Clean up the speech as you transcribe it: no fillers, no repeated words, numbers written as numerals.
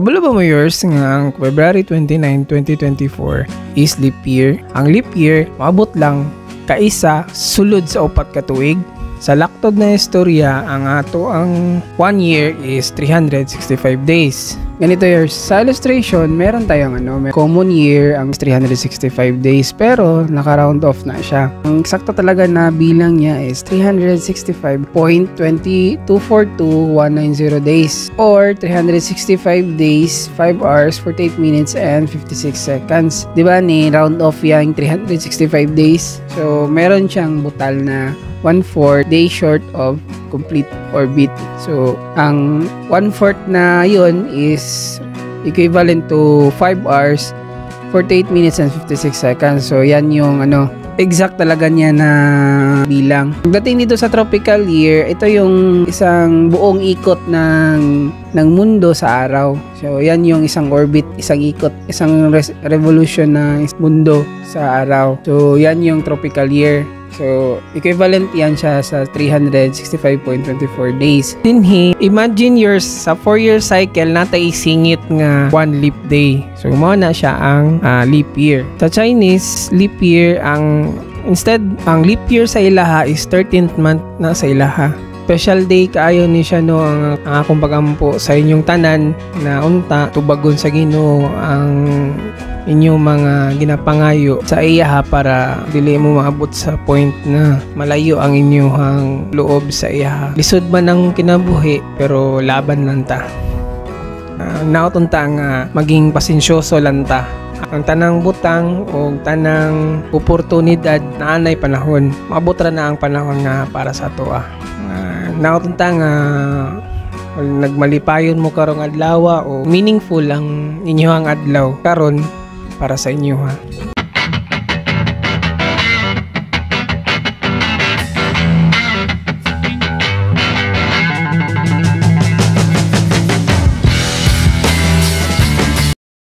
Kabalo ba mo yours nga ang February 29, 2024 is leap year. Ang leap year maabot lang kaisa sulod sa 4 ka tuig. Sa laktod na istorya, ang ato ang 1 year is 365 days. Ganito yours, sa illustration, meron tayong may common year ang 365 days pero naka-round off na siya. Ang eksakto talaga na bilang niya is 365.242,190 days or 365 days, 5 hours, 48 minutes, and 56 seconds. Diba ni round off yung 365 days? So, meron siyang butal na 1/4 day short of complete orbit. So, ang 1/4 na yun is equivalent to 5 hours, 48 minutes, and 56 seconds. So, yan yung exact talaga niya na bilang. Pagdating dito sa tropical year, ito yung isang buong ikot ng mundo sa araw. So, yan yung isang orbit, isang ikot, isang revolution na mundo sa araw. So, yan yung tropical year. So, equivalent yan siya sa 365.24 days. Dinhi, imagine yours sa 4-year cycle natay isingit nga 1 leap day. So, mao na siya ang leap year. Sa Chinese, leap year ang leap year sa ilaha is 13th month na sa ilaha. Special day kaayo ni siya ang akong pagampo sa inyong tanan na unta tubagon sa Ginoo ang inyong mga ginapangayo sa iya para dili mo maabot sa point na malayo ang inyong loob sa iya. Lisod man ang kinabuhi pero laban lang ta. Nauton ta nga maging pasensyoso lang ta. Ang tanang butang o tanang oportunidad na anay panahon, maabot ra na ang panahon nga para sa ato. Nauton ta nga nagmalipayon mo karong adlaw o meaningful ang inyong adlaw karon para sa inyo